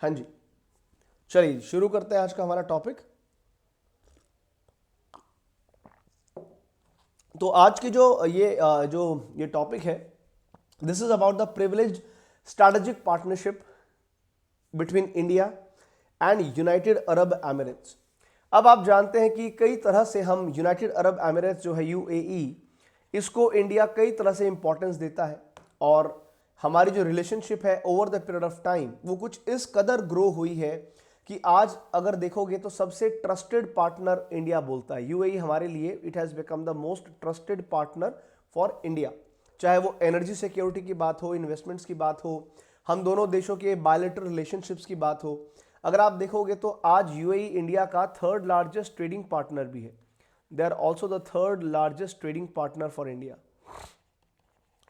हाँ जी, चलिए शुरू करते हैं आज का हमारा टॉपिक। तो आज की जो टॉपिक है, this is about the privileged strategic partnership between India and United Arab Emirates. अब आप जानते हैं कि कई तरह से हम यूनाइटेड अरब एमिरेट्स जो है यूएई, इसको इंडिया कई तरह से इंपॉर्टेंस देता है और हमारी जो रिलेशनशिप है over the period of time वो कुछ इस कदर ग्रो हुई है कि आज अगर देखोगे तो सबसे ट्रस्टेड पार्टनर इंडिया बोलता है। यूएई हमारे लिए it has become the most trusted partner for India, चाहे वो एनर्जी सिक्योरिटी की बात हो, इन्वेस्टमेंट्स की बात हो, हम दोनों देशों के बायलैटरल रिलेशनशिप्स की बात हो। अगर आप देखोगे तो आज यूएई इंडिया का थर्ड लार्जेस्ट ट्रेडिंग पार्टनर भी है। They are also the third largest trading partner for India.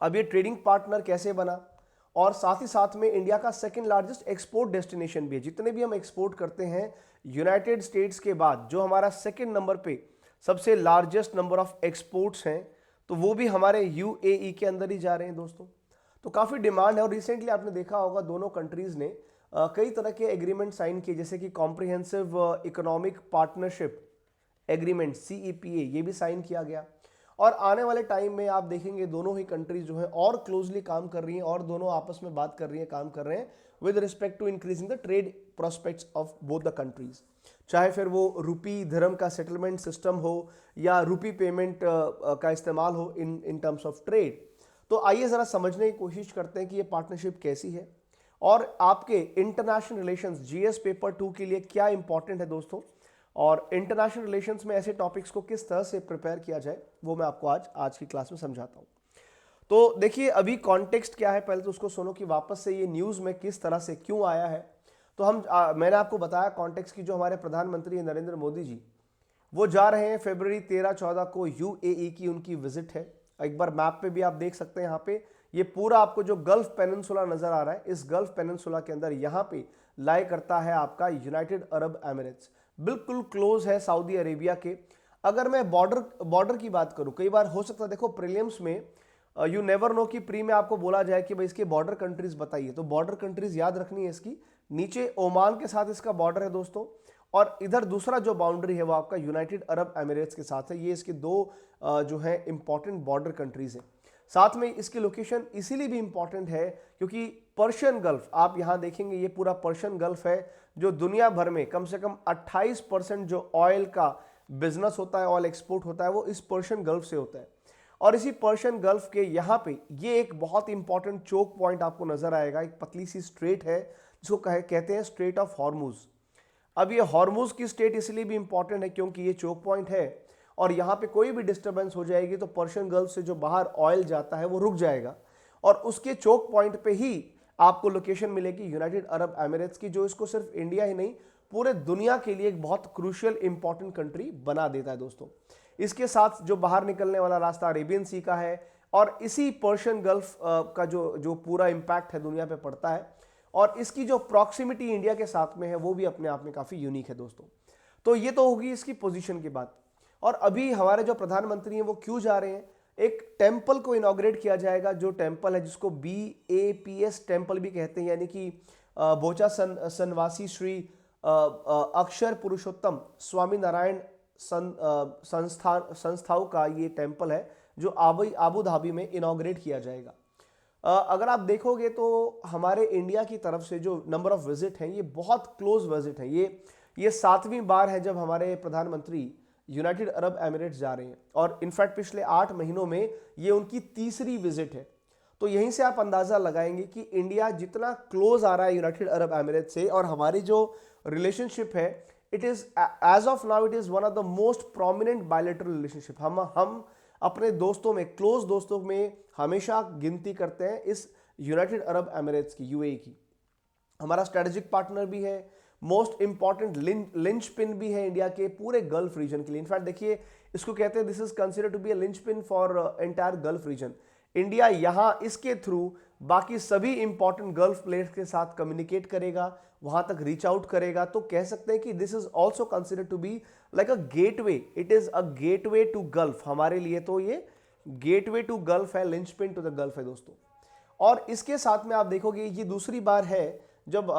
अब ये ट्रेडिंग पार्टनर कैसे बना, और साथ ही साथ में इंडिया का सेकंड लार्जेस्ट एक्सपोर्ट डेस्टिनेशन भी है। जितने भी हम एक्सपोर्ट करते हैं यूनाइटेड स्टेट्स के बाद जो हमारा सेकंड नंबर पे सबसे लार्जेस्ट नंबर ऑफ एक्सपोर्ट्स हैं, तो वो भी हमारे यूएई के अंदर ही जा रहे हैं दोस्तों। तो काफ़ी डिमांड है और रिसेंटली आपने देखा होगा दोनों कंट्रीज़ ने कई तरह के एग्रीमेंट साइन किए, जैसे कि comprehensive economic partnership agreement CEPA, ये भी साइन किया गया। और आने वाले टाइम में आप देखेंगे दोनों ही कंट्रीज जो है और क्लोजली काम कर रही हैं और दोनों आपस में बात कर रही हैं, काम कर रहे हैं with respect to increasing the trade prospects of both the countries. चाहे फिर वो रुपी धर्म का सेटलमेंट सिस्टम हो या रुपी पेमेंट का इस्तेमाल हो इन टर्म्स ऑफ ट्रेड। तो आइए ज़रा समझने की कोशिश करते हैं कि ये पार्टनरशिप कैसी है और आपके इंटरनेशनल रिलेशंस जीएस पेपर 2 के लिए क्या इंपॉर्टेंट है दोस्तों, और इंटरनेशनल रिलेशंस में ऐसे टॉपिक्स को किस तरह से प्रिपेयर किया जाए वो मैं आपको आज की क्लास में समझाता हूँ। तो देखिए अभी कॉन्टेक्स्ट क्या है, पहले तो उसको सुनो कि वापस से ये न्यूज़ में किस तरह से क्यों आया है। तो मैंने आपको बताया कॉन्टेक्स्ट की, जो हमारे प्रधानमंत्री नरेंद्र मोदी जी वो जा रहे हैं फरवरी 13-14 को यूएई की उनकी विजिट है। एक बार मैप पे भी आप देख सकते हैं, यहाँ पे ये पूरा आपको जो गल्फ पेनिनसुला नजर आ रहा है, इस गल्फ पेनिनसुला के अंदर यहाँ पे लाई करता है आपका यूनाइटेड अरब एमिरेट्स, बिल्कुल क्लोज है सऊदी अरेबिया के। अगर मैं बॉर्डर की बात करूं, कई बार हो सकता है देखो प्रीलिम्स में यू नेवर नो कि प्री में आपको बोला जाए कि भाई इसके बॉर्डर कंट्रीज बताइए, तो बॉर्डर कंट्रीज याद रखनी है इसकी। नीचे ओमान के साथ इसका बॉर्डर है दोस्तों, और इधर दूसरा जो बाउंड्री है वो आपका यूनाइटेड अरब एमिरेट्स के साथ है। ये इसके दो जो है इंपॉर्टेंट बॉर्डर कंट्रीज हैं। साथ में इसकी लोकेशन इसीलिए भी इंपॉर्टेंट है क्योंकि पर्शियन गल्फ, आप यहां देखेंगे ये पूरा पर्शियन गल्फ है जो दुनिया भर में कम से कम 28% जो ऑयल का बिजनेस होता है, ऑयल एक्सपोर्ट होता है, वो इस पर्शियन गल्फ से होता है। और इसी पर्शियन गल्फ के यहाँ पे ये एक बहुत इंपॉर्टेंट चोक पॉइंट आपको नजर आएगा, एक पतली सी स्ट्रेट है जिसको कहते हैं स्ट्रेट ऑफ हॉर्मुज। अब ये हॉर्मुज की स्टेट इसलिए भी इंपॉर्टेंट है क्योंकि ये चोक पॉइंट है और यहाँ पे कोई भी डिस्टर्बेंस हो जाएगी तो पर्शियन गल्फ से जो बाहर ऑयल जाता है वो रुक जाएगा, और उसके चोक पॉइंट पे ही आपको लोकेशन मिलेगी यूनाइटेड अरब एमिरेट्स की, जो इसको सिर्फ इंडिया ही नहीं पूरे दुनिया के लिए एक बहुत क्रूशियल इंपॉर्टेंट कंट्री बना देता है दोस्तों। इसके साथ जो बाहर निकलने वाला रास्ता अरेबियन सी का है और इसी पर्शियन गल्फ का जो पूरा इंपैक्ट है दुनिया पे पड़ता है, और इसकी जो प्रॉक्सिमिटी इंडिया के साथ में है वो भी अपने आप में काफ़ी यूनिक है दोस्तों। तो ये तो होगी इसकी पोजीशन की बात। और अभी हमारे जो प्रधानमंत्री हैं वो क्यों जा रहे हैं, एक टेम्पल को इनॉग्रेट किया जाएगा, जो टेम्पल है जिसको BAPS टेम्पल भी कहते हैं, यानी कि बोचा सनवासी श्री अक्षर पुरुषोत्तम स्वामी नारायण संस्थाओं का ये टेम्पल है जो आबू धाबी में इनॉग्रेट किया जाएगा। अगर आप देखोगे तो हमारे इंडिया की तरफ से जो नंबर ऑफ विजिट हैं ये बहुत क्लोज विजिट हैं। ये 7वीं बार है जब हमारे प्रधानमंत्री यूनाइटेड अरब एमिरेट्स जा रहे हैं, और इनफैक्ट पिछले 8 महीनों में ये उनकी तीसरी विजिट है। तो यहीं से आप अंदाजा लगाएंगे कि इंडिया जितना क्लोज आ रहा है यूनाइटेड अरब एमिरेट्स से, और हमारी जो रिलेशनशिप है it is as of now it is one of the most prominent bilateral relationship. हम अपने दोस्तों में, क्लोज दोस्तों में हमेशा गिनती करते हैं इस यूनाइटेड अरब एमिरेट्स की, यूएई की। हमारा स्ट्रेटेजिक पार्टनर भी है, मोस्ट इंपॉर्टेंट लिंच पिन भी है इंडिया के पूरे गल्फ रीजन के लिए। इनफैक्ट देखिए इसको कहते हैं this is considered to be a linchpin for entire Gulf region. India यहाँ इसके थ्रू बाकी सभी इंपॉर्टेंट गल्फ प्लेयर्स के साथ कम्युनिकेट करेगा, वहां तक रीच आउट करेगा। तो कह सकते हैं कि this is also considered to be like a gateway, it is a gateway to Gulf. हमारे लिए तो ये गेटवे टू गल्फ है, linchpin to the Gulf है दोस्तों। और इसके साथ में आप देखोगे ये दूसरी बार है जब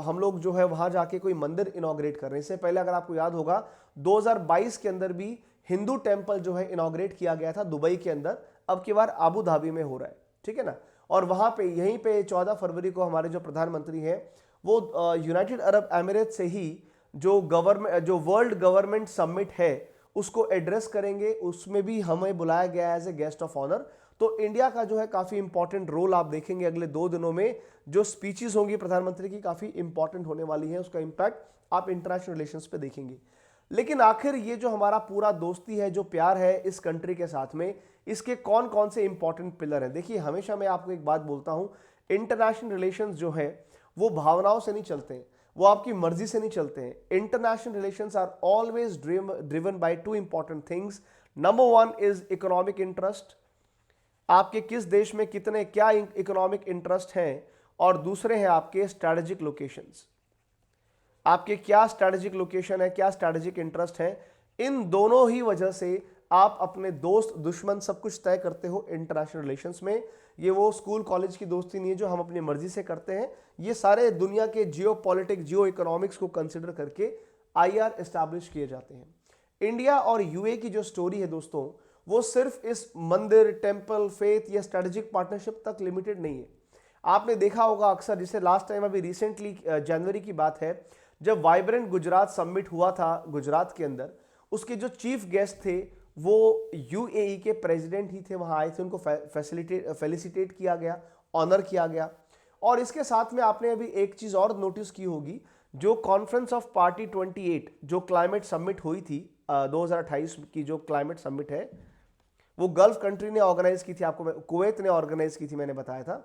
हम लोग जो है वहां जाके कोई मंदिर इनॉग्रेट कर रहे हैं। इससे पहले अगर आपको याद होगा 2022 के अंदर भी हिंदू टेंपल जो है इनॉग्रेट किया गया था दुबई के अंदर, अब की बार आबू धाबी में हो रहा है, ठीक है ना। और वहां पे यहीं पे 14 फरवरी को हमारे जो प्रधानमंत्री हैं वो यूनाइटेड अरब एमिरेट से ही जो वर्ल्ड गवर्नमेंट समिट है उसको एड्रेस करेंगे। उसमें भी हमें बुलाया गया है as a guest of honour. तो इंडिया का जो है काफी इंपॉर्टेंट रोल आप देखेंगे अगले 2 दिनों में। जो स्पीचेस होंगी प्रधानमंत्री की काफी इंपॉर्टेंट होने वाली है, उसका इंपैक्ट आप इंटरनेशनल रिलेशंस पे देखेंगे। लेकिन आखिर ये जो हमारा पूरा दोस्ती है, जो प्यार है इस कंट्री के साथ में, इसके कौन कौन से इंपॉर्टेंट पिलर हैं। देखिए हमेशा मैं आपको एक बात बोलता हूं, इंटरनेशनल रिलेशंस जो है वो भावनाओं से नहीं चलते हैं, वो आपकी मर्जी से नहीं चलते हैं। International relations are always driven by 2 important things. Number 1 is economic interest, आपके किस देश में कितने क्या इकोनॉमिक इंटरेस्ट हैं, और दूसरे हैं आपके स्ट्रैटेजिक लोकेशंस, आपके क्या स्ट्रैटेजिक लोकेशन है, क्या स्ट्रैटेजिक इंटरेस्ट है। इन दोनों ही वजह से आप अपने दोस्त दुश्मन सब कुछ तय करते हो इंटरनेशनल रिलेशंस में। ये वो स्कूल कॉलेज की दोस्ती नहीं है जो हम अपनी मर्जी से करते हैं, ये सारे दुनिया के जियो पॉलिटिक्स जियो इकोनॉमिक्स को कंसिडर करके आईआर एस्टैब्लिश किए जाते हैं। इंडिया और यूए की जो स्टोरी है दोस्तों, वो सिर्फ इस मंदिर, टेम्पल, फेथ या स्ट्रेटेजिक पार्टनरशिप तक लिमिटेड नहीं है। आपने देखा होगा अक्सर, जिसे लास्ट टाइम अभी रिसेंटली जनवरी की बात है, जब वाइब्रेंट गुजरात समिट हुआ था गुजरात के अंदर, उसके जो चीफ गेस्ट थे वो यूएई के प्रेसिडेंट ही थे, वहां आए थे, उनको फेलिसिटेट किया गया, ऑनर किया गया। और इसके साथ में आपने अभी एक चीज और नोटिस की होगी, जो कॉन्फ्रेंस ऑफ पार्टी 28 जो क्लाइमेट समिट हुई थी 2028 की, जो क्लाइमेट समिट है वो गल्फ कंट्री ने ऑर्गेनाइज की थी, आपको कुवैत ने ऑर्गेनाइज की थी, मैंने बताया था।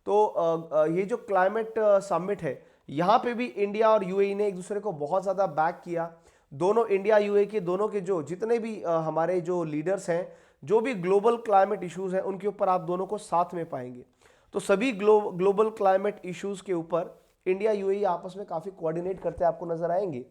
तो ये जो क्लाइमेट समिट है, यहां पे भी इंडिया और यूएई ने एक दूसरे को बहुत ज्यादा बैक किया। दोनों इंडिया यूएई के दोनों के जो जितने भी हमारे जो लीडर्स हैं, जो भी ग्लोबल क्लाइमेट इश्यूज हैं, उनके ऊपर आप दोनों को साथ में पाएंगे। तो सभी ग्लोबल क्लाइमेट इश्यूज के ऊपर इंडिया यूएई आपस में काफी कोऑर्डिनेट करते आपको नजर आएंगे।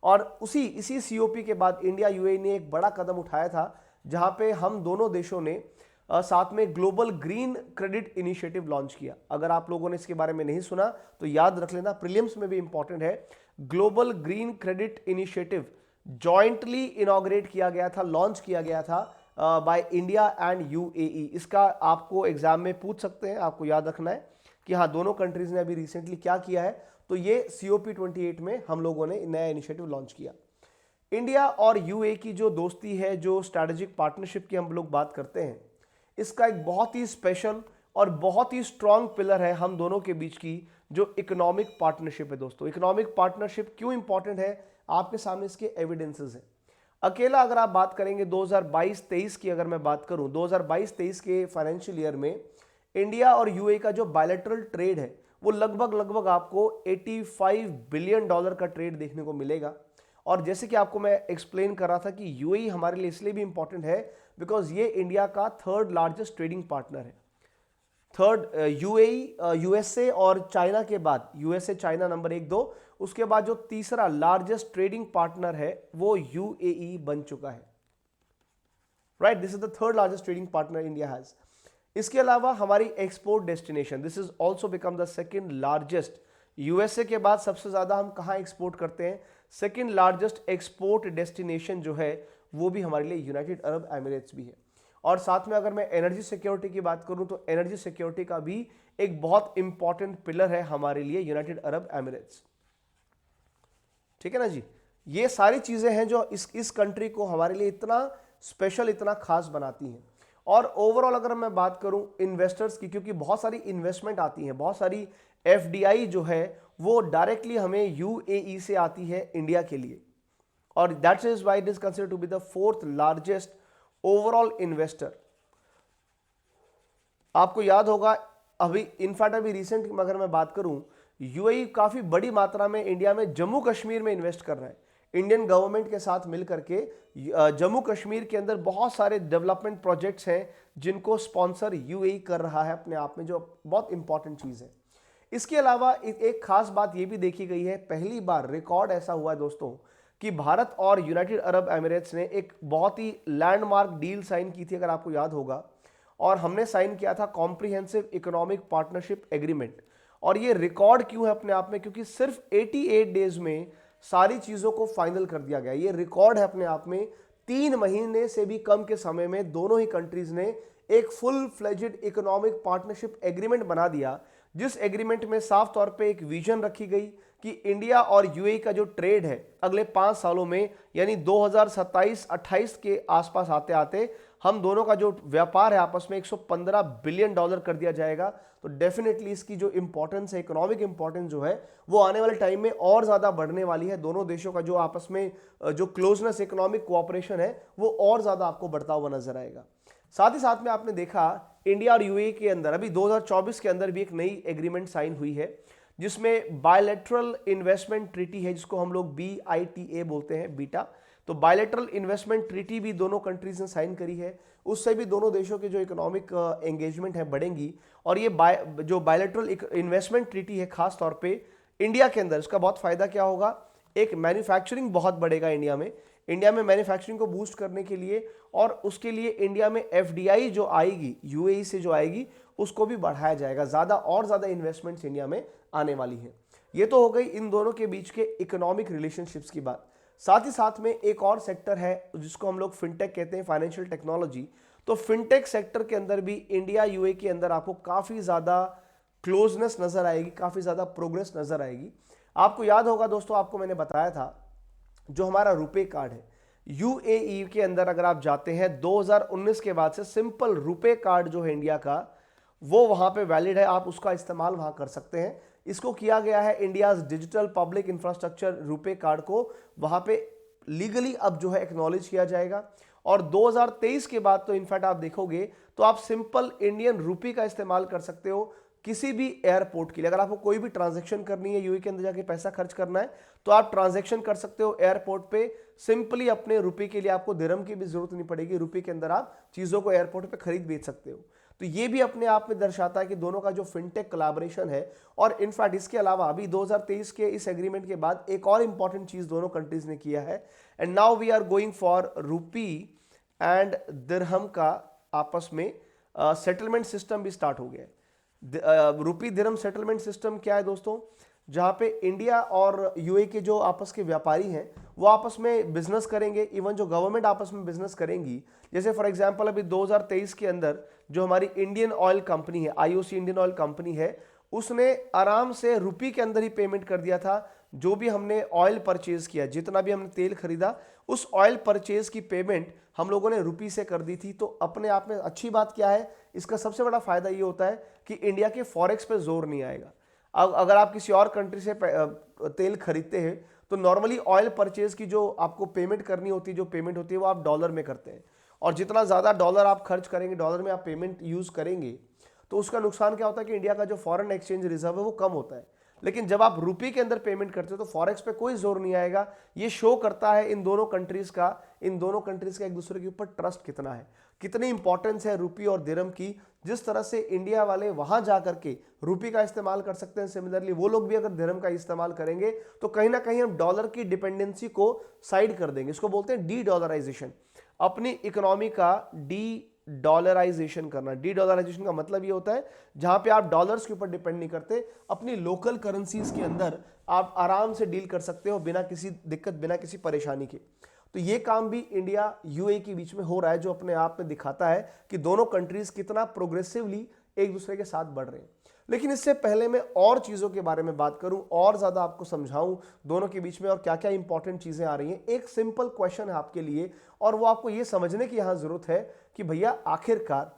और इसी सीओपी के बाद इंडिया यूएई ने एक बड़ा कदम उठाया था, जहां पे हम दोनों देशों ने साथ में global green credit initiative launch किया। अगर आप लोगों ने इसके बारे में नहीं सुना तो याद रख लेना, प्रीलिम्स में भी इंपॉर्टेंट है। Global green credit initiative jointly inaugurate किया गया था, लॉन्च किया गया था बाय इंडिया एंड यूएई। इसका आपको एग्जाम में पूछ सकते हैं, आपको याद रखना है कि हाँ दोनों कंट्रीज ने अभी रिसेंटली क्या किया है। तो ये COP 28 में हम लोगों ने नया इनिशिएटिव लॉन्च किया। इंडिया और यूएई की जो दोस्ती है, जो स्ट्रैटेजिक पार्टनरशिप की हम लोग बात करते हैं, इसका एक बहुत ही स्पेशल और बहुत ही स्ट्रांग पिलर है हम दोनों के बीच की जो इकोनॉमिक पार्टनरशिप है। दोस्तों इकोनॉमिक पार्टनरशिप क्यों इंपॉर्टेंट है, आपके सामने इसके एविडेंसेस हैं। अकेला अगर आप बात करेंगे 2022-23 की, अगर मैं बात करूं 2022-23 के फाइनेंशियल ईयर में इंडिया और यूएई का जो बायलैटरल ट्रेड है वो लगभग आपको $85 बिलियन का ट्रेड देखने को मिलेगा। और जैसे कि आपको मैं एक्सप्लेन कर रहा था कि यूएई हमारे लिए इसलिए भी इंपॉर्टेंट है बिकॉज ये इंडिया का 3rd लार्जेस्ट ट्रेडिंग पार्टनर है। यूएई यूएसए और चाइना के बाद, यूएसए चाइना नंबर 1-2, उसके बाद जो तीसरा लार्जेस्ट ट्रेडिंग पार्टनर है वो यूएई बन चुका है। Right, this is the 3rd largest trading partner India has. इसके अलावा हमारी export destination, this is also become the 2nd largest. USA के बाद सबसे ज्यादा हम कहां एक्सपोर्ट करते हैं, 2nd लार्जेस्ट एक्सपोर्ट डेस्टिनेशन जो है वो भी हमारे लिए यूनाइटेड अरब एमिरेट्स भी है। और साथ में अगर मैं एनर्जी सिक्योरिटी की बात करूं तो एनर्जी सिक्योरिटी का भी एक बहुत इंपॉर्टेंट पिलर है हमारे लिए यूनाइटेड अरब एमिरेट्स। ठीक है ना जी, ये सारी चीजें हैं जो इस कंट्री को हमारे लिए इतना स्पेशल, इतना खास बनाती हैं। और ओवरऑल अगर मैं बात करूं इन्वेस्टर्स की, क्योंकि बहुत सारी इन्वेस्टमेंट आती है, बहुत सारी एफडीआई जो है वो डायरेक्टली हमें यूएई से आती है इंडिया के लिए, और that is why it is considered to be the 4th largest overall investor. आपको याद होगा अभी इनफैक्ट अभी रिसेंट अगर मैं बात करूं, यूएई काफी बड़ी मात्रा में इंडिया में जम्मू कश्मीर में इन्वेस्ट कर रहा है। इंडियन गवर्नमेंट के साथ मिलकर के जम्मू कश्मीर के अंदर बहुत सारे डेवलपमेंट प्रोजेक्ट्स हैं जिनको स्पॉन्सर यूएई कर रहा है अपने आप में, जो बहुत इंपॉर्टेंट चीज है। इसके अलावा एक खास बात यह भी देखी गई है, पहली बार रिकॉर्ड ऐसा हुआ है दोस्तों कि भारत और यूनाइटेड अरब एमिरेट्स ने एक बहुत ही लैंडमार्क डील साइन की थी, अगर आपको याद होगा, और हमने साइन किया था कॉम्प्रिहेंसिव इकोनॉमिक पार्टनरशिप एग्रीमेंट। और ये रिकॉर्ड क्यों है अपने आप में, क्योंकि सिर्फ 88 डेज में सारी चीजों को फाइनल कर दिया गया। ये रिकॉर्ड है अपने आप में। 3 महीने से भी कम के समय में दोनों ही कंट्रीज ने एक full fledged economic partnership agreement बना दिया, जिस एग्रीमेंट में साफ तौर पे एक विजन रखी गई कि इंडिया और यूएई का जो ट्रेड है अगले 5 सालों में, यानी 2027-28 के आसपास आते आते हम दोनों का जो व्यापार है आपस में 115 बिलियन डॉलर कर दिया जाएगा। तो डेफिनेटली इसकी जो इंपॉर्टेंस है, इकोनॉमिक इंपॉर्टेंस जो है वो आने वाले टाइम में और ज्यादा बढ़ने वाली है। दोनों देशों का जो आपस में जो क्लोजनेस, इकोनॉमिक कोऑपरेशन है वो और ज्यादा आपको बढ़ता हुआ नजर आएगा। साथ ही साथ में आपने देखा इंडिया और यूएई के अंदर अभी 2024 के अंदर भी एक नई एग्रीमेंट साइन हुई है, जिसमें बायलैटरल इन्वेस्टमेंट ट्रीटी है, जिसको हम लोग BITA बोलते हैं, बीटा। तो बायलैटरल इन्वेस्टमेंट ट्रीटी भी दोनों कंट्रीज ने साइन करी है। उससे भी दोनों देशों के जो इकोनॉमिक एंगेजमेंट है बढ़ेंगी। और ये जो बायलैटरल इन्वेस्टमेंट ट्रीटी है खास तौर पे इंडिया के अंदर, इसका बहुत फायदा क्या होगा, एक मैन्युफैक्चरिंग बहुत बढ़ेगा इंडिया में मैन्युफैक्चरिंग को बूस्ट करने के लिए, और उसके लिए इंडिया में FDI जो आएगी यूएई से जो आएगी उसको भी बढ़ाया जाएगा। ज्यादा और ज्यादा इन्वेस्टमेंट्स इंडिया में आने वाली है। ये तो हो गई इन दोनों के बीच के इकोनॉमिक रिलेशनशिप्स की बात। साथ ही साथ में एक और सेक्टर है जिसको हम लोग फिनटेक कहते हैं, फाइनेंशियल टेक्नोलॉजी। तो फिनटेक सेक्टर के अंदर भी इंडिया यूएई के अंदर आपको काफी ज्यादा क्लोजनेस नजर आएगी, काफी ज्यादा प्रोग्रेस नजर आएगी। आपको याद होगा दोस्तों, आपको मैंने बताया था जो हमारा रुपे कार्ड है यूएई के अंदर, अगर आप जाते हैं 2019 के बाद से सिंपल रुपे कार्ड जो है इंडिया का, वो वहां पे वैलिड है, आप उसका इस्तेमाल वहां कर सकते हैं। इसको किया गया है India digital public infrastructure RuPay card को वहां पे लीगली अब जो है एक्नॉलेज किया जाएगा। और 2023 के बाद तो इनफैक्ट आप देखोगे तो आप सिंपल इंडियन रुपी का इस्तेमाल कर सकते हो किसी भी एयरपोर्ट के लिए। अगर आपको कोई भी ट्रांजैक्शन करनी है, यूएई के अंदर जाके पैसा खर्च करना है, तो आप ट्रांजैक्शन कर सकते हो एयरपोर्ट पे सिंपली अपने रुपए के लिए। आपको दिरहम की भी जरूरत नहीं पड़ेगी, रुपए के अंदर आप चीजों को एयरपोर्ट पे खरीद बेच सकते हो। तो ये भी अपने आप में दर्शाता है कि दोनों का जो फिनटेक कोलैबोरेशन है। और इनफैक्ट इसके अलावा अभी 2023 के इस एग्रीमेंट के बाद एक और इंपॉर्टेंट चीज दोनों कंट्रीज ने किया है, and now we are going for rupee and dirham का आपस में सेटलमेंट सिस्टम भी स्टार्ट हो गया है। रुपी दिरहम सेटलमेंट सिस्टम क्या है दोस्तों, जहां पे इंडिया और यूएई के जो आपस के व्यापारी हैं वो आपस में बिजनेस करेंगे, इवन जो गवर्नमेंट आपस में बिजनेस करेंगी। जैसे फॉर एग्जांपल अभी 2023 के अंदर जो हमारी इंडियन ऑयल कंपनी है, IOC इंडियन ऑयल कंपनी है, उसने आराम से रुपी के अंदर ही पेमेंट कर दिया था। जो भी हमने ऑयल परचेज किया, जितना भी हमने तेल खरीदा, उस ऑयल परचेज की पेमेंट हम लोगों ने रुपी से कर दी थी। तो अपने आप में अच्छी बात क्या है, इसका सबसे बड़ा फायदा ये होता है कि इंडिया के फॉरेक्स पे जोर नहीं आएगा। अगर आप किसी और कंट्री से तेल खरीदते हैं तो नॉर्मली ऑयल परचेज की जो आपको पेमेंट करनी होती है, जो पेमेंट होती है वो आप डॉलर में करते हैं, और जितना ज्यादा डॉलर आप खर्च करेंगे, डॉलर में आप पेमेंट यूज करेंगे, तो उसका नुकसान क्या होता है कि इंडिया का जो फॉरेन एक्सचेंज रिजर्व है वो कम होता है। लेकिन जब आप रुपी के अंदर पेमेंट करते हो तो फॉरेक्स पे कोई जोर नहीं आएगा। ये शो करता है इन दोनों कंट्रीज का एक दूसरे के ऊपर ट्रस्ट कितना है, कितनी इंपॉर्टेंस है रुपी और दिरहम की। जिस तरह से इंडिया वाले वहां जाकर के रुपी का इस्तेमाल कर सकते हैं, सिमिलरली वो लोग भी अगर दिरहम का इस्तेमाल करेंगे तो कहीं ना कहीं हम डॉलर की डिपेंडेंसी को साइड कर देंगे। इसको बोलते हैं डी डॉलराइजेशन, अपनी इकोनॉमी का डी डॉलराइजेशन करना। डी डॉलराइजेशन का मतलब ये होता है जहां पे आप डॉलर्स के ऊपर डिपेंड नहीं करते, अपनी लोकल करेंसीज के अंदर आप आराम से डील कर सकते हो बिना किसी दिक्कत, बिना किसी परेशानी के। तो ये काम भी इंडिया यूएई के बीच में हो रहा है, जो अपने आप में दिखाता है कि दोनों कंट्रीज कितना प्रोग्रेसिवली एक दूसरे के साथ बढ़ रहे हैं। लेकिन इससे पहले मैं और चीजों के बारे में बात करूं और ज्यादा आपको समझाऊं दोनों के बीच में और क्या क्या इंपॉर्टेंट चीजें आ रही हैं, एक सिंपल क्वेश्चन है आपके लिए, और वो आपको ये समझने की यहां जरूरत है कि भैया आखिरकार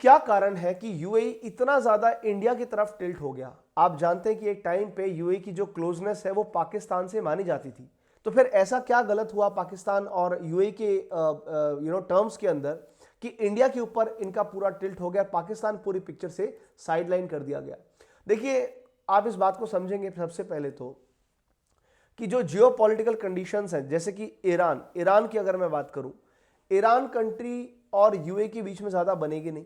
क्या कारण है कि यूएई इतना ज्यादा इंडिया की तरफ टिल्ट हो गया। आप जानते हैं कि एक टाइम पे यूएई की जो क्लोजनेस है वो पाकिस्तान से मानी जाती थी। तो फिर ऐसा क्या गलत हुआ पाकिस्तान और यूएई के टर्म्स के अंदर कि इंडिया के ऊपर इनका पूरा टिल्ट हो गया, पाकिस्तान पूरी पिक्चर से साइडलाइन कर दिया गया। देखिए, आप इस बात को समझेंगे सबसे पहले तो कि जो जियोपॉलिटिकल कंडीशंस हैं, जैसे कि ईरान की अगर मैं बात करूं, ईरान कंट्री और यूएई के बीच में ज्यादा बनेगी नहीं।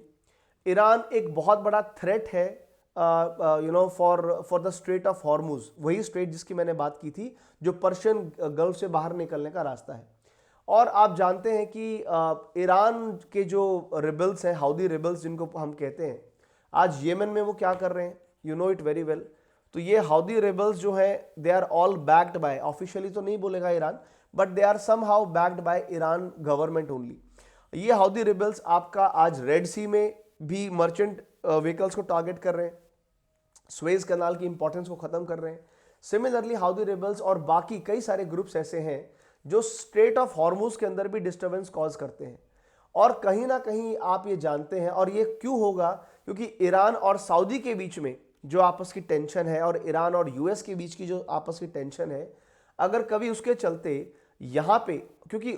ईरान एक बहुत बड़ा थ्रेट है for the straight of Hormuz, वही स्ट्रेट जिसकी मैंने बात की थी, जो पर्शियन गल्फ से बाहर निकलने का रास्ता है। और आप जानते हैं कि ईरान के जो रिबल्स हैं, हाउदी रिबल्स जिनको हम कहते हैं, आज येमेन में वो क्या कर रहे हैं, you know it very well. तो ये हाउदी रेबल्स जो है they are all backed by, officially तो नहीं बोलेगा Iran, but they are somehow backed by Iran government only. ये हाउदी रेबल्स आपका आज रेड सी में भी मर्चेंट व्हीकल्स को टारगेट कर रहे हैं, स्वेज कनाल की इंपॉर्टेंस को खत्म कर रहे हैं। सिमिलरली हाउदी रेबल्स और बाकी कई सारे ग्रुप्स ऐसे हैं जो स्ट्रेट ऑफ हॉर्मुज के अंदर भी डिस्टर्बेंस कॉज करते हैं। और कहीं ना कहीं आप ये जानते हैं, और ये क्यों होगा, क्योंकि ईरान और सऊदी के बीच में जो आपस की टेंशन है और ईरान और यूएस के बीच की जो आपस की टेंशन है, अगर कभी उसके चलते यहाँ पे, क्योंकि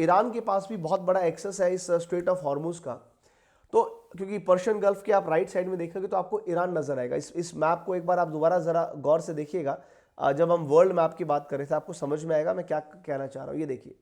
ईरान के पास भी बहुत बड़ा एक्सेस है इस स्ट्रेट ऑफ हॉर्मुज का, तो क्योंकि पर्शियन गल्फ के आप राइट साइड में देखोगे तो आपको ईरान नजर आएगा। इस मैप को एक बार आप दोबारा जरा गौर से देखिएगा, जब हम वर्ल्ड मैप की बात कर रहे थे आपको समझ में आएगा मैं क्या कहना चाह रहा हूँ। ये देखिए,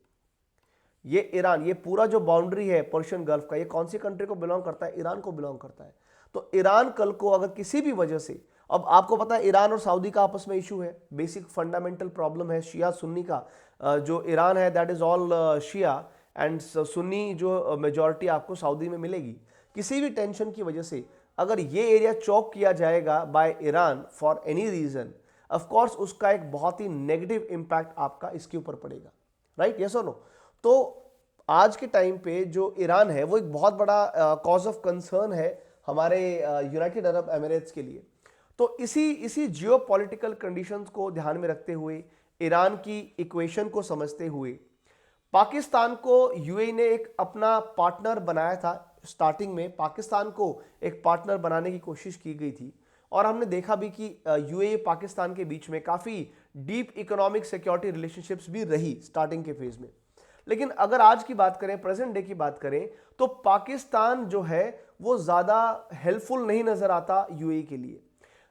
ये ईरान, ये पूरा जो बाउंड्री है पर्शियन गल्फ का, ये कौन सी कंट्री को बिलोंग करता है? ईरान को बिलोंग करता है। तो ईरान कल को अगर किसी भी वजह से, अब आपको पता है ईरान और सऊदी का आपस में इशू है, बेसिक फंडामेंटल प्रॉब्लम है शिया सुन्नी का। जो ईरान है that is all Shia and Sunni जो मेजॉरिटी आपको सऊदी में मिलेगी। किसी भी टेंशन की वजह से अगर ये एरिया चौक किया जाएगा by Iran for any region, of course उसका एक बहुत ही नेगेटिव इंपैक्ट आपका इसके ऊपर पड़ेगा, राइट? यस और नो? तो आज के टाइम पे जो ईरान है वो एक बहुत बड़ा कॉज ऑफ कंसर्न है हमारे यूनाइटेड अरब एमिरेट्स के लिए। तो इसी जियोपॉलिटिकल कंडीशंस को ध्यान में रखते हुए, ईरान की इक्वेशन को समझते हुए, पाकिस्तान को यूएई ने एक अपना पार्टनर बनाया था। स्टार्टिंग में पाकिस्तान को एक पार्टनर बनाने की कोशिश की गई थी, और हमने देखा भी कि यूएई पाकिस्तान के बीच में काफी डीप इकोनॉमिक सिक्योरिटी रिलेशनशिप्स भी रही स्टार्टिंग के फेज में। लेकिन अगर आज की बात करें, प्रेजेंट डे की बात करें, तो पाकिस्तान जो है वो ज्यादा हेल्पफुल नहीं नजर आता यूएई के लिए।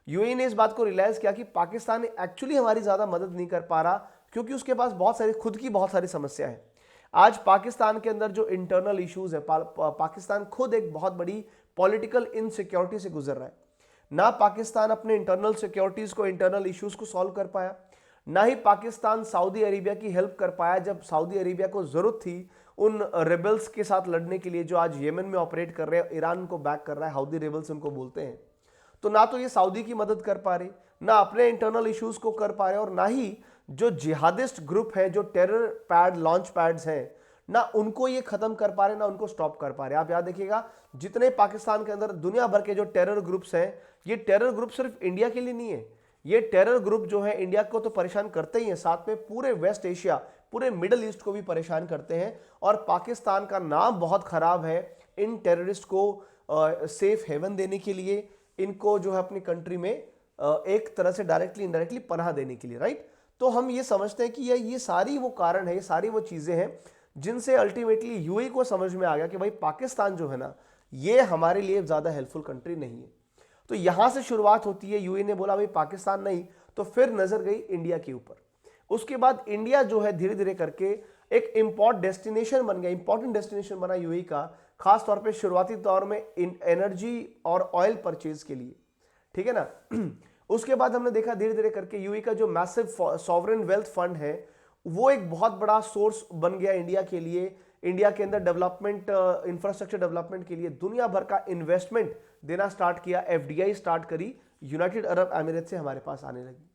यूएई ने इस बात को रियलाइज किया कि पाकिस्तान एक्चुअली हमारी ज्यादा मदद नहीं कर पा रहा, क्योंकि उसके पास खुद की बहुत सारी समस्या है। आज पाकिस्तान के अंदर जो इंटरनल इश्यूज है, पाकिस्तान खुद एक बहुत बड़ी पॉलिटिकल इनसिक्योरिटी से गुजर रहा है। ना पाकिस्तान अपने इंटरनल सिक्योरिटीज को, इंटरनल इश्यूज को सॉल्व कर पाया, ना ही पाकिस्तान सऊदी अरेबिया की हेल्प कर पाया जब सऊदी अरेबिया को जरूरत थी उन रेबल्स के साथ लड़ने के लिए जो आज येमेन में ऑपरेट कर रहे हैं, ईरान को बैक कर रहा है, हाउदी रेबल्स उनको बोलते हैं। तो ना तो ये सऊदी की मदद कर पा रहे, ना अपने इंटरनल इश्यूज को कर पा रहे, और ना ही जो जिहादिस्ट ग्रुप है, जो टेरर पैड लॉन्च पैड्स हैं, ना उनको ये खत्म कर पा रहे, ना उनको स्टॉप कर पा रहे। आप याद देखिएगा, जितने पाकिस्तान के अंदर दुनिया भर के जो टेरर ग्रुप्स हैं, ये टेरर ग्रुप सिर्फ इंडिया के लिए नहीं है। ये टेरर ग्रुप जो है इंडिया को तो परेशान करते ही हैं, साथ में पूरे वेस्ट एशिया, पूरे मिडल ईस्ट को भी परेशान करते हैं। और पाकिस्तान का नाम बहुत खराब है इन टेररिस्ट को सेफ हेवन देने के लिए, इनको जो है अपनी कंट्री में एक तरह से डायरेक्टली इनडायरेक्टली पनाह देने के लिए, राइट? तो हम ये समझते हैं कि ये सारी वो कारण है, ये सारी वो चीजें हैं जिनसे अल्टीमेटली यूएई को समझ में आ गया कि भाई पाकिस्तान जो है ना, ये हमारे लिए ज्यादा हेल्पफुल कंट्री नहीं है। तो यहां से शुरुआत होती है। यूएई ने बोला भाई पाकिस्तान नहीं, तो फिर नजर गई इंडिया के ऊपर। उसके बाद इंडिया जो है धीरे धीरे करके एक इंपॉर्टेंट डेस्टिनेशन बना यूएई का, खास तौर पे शुरुआती दौर में एनर्जी और ऑयल परचेज के लिए, ठीक है ना। उसके बाद हमने देखा धीरे धीरे करके यूएई का जो मैसिव सॉवरेन वेल्थ फंड है वो एक बहुत बड़ा सोर्स बन गया इंडिया के लिए। इंडिया के अंदर डेवलपमेंट, इंफ्रास्ट्रक्चर डेवलपमेंट के लिए दुनिया भर का इन्वेस्टमेंट देना स्टार्ट किया, एफडीआई स्टार्ट करी, यूनाइटेड अरब एमिरेट से हमारे पास आने लगी।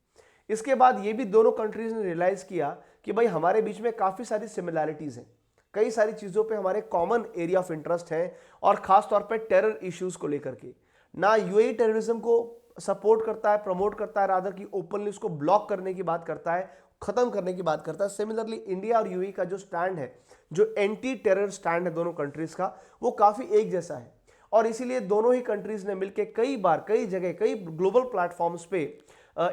इसके बाद ये भी दोनों कंट्रीज ने रियलाइज किया कि भाई हमारे बीच में काफी सारी सिमिलैरिटीज हैं, कई सारी चीजों पे हमारे कॉमन एरिया ऑफ इंटरेस्ट है, और खास तौर पे टेरर इश्यूज को लेकर के। ना यूएई टेररिज्म को सपोर्ट करता है, प्रमोट करता है, रादर की ओपनली उसको ब्लॉक करने की बात करता है, खत्म करने की बात करता है। सिमिलरली इंडिया और यूएई का जो स्टैंड है, जो एंटी टेरर स्टैंड है दोनों कंट्रीज का, वो काफी एक जैसा है। और इसीलिए दोनों ही कंट्रीज ने मिलकर कई बार, कई जगह, कई ग्लोबल प्लेटफॉर्म्स पे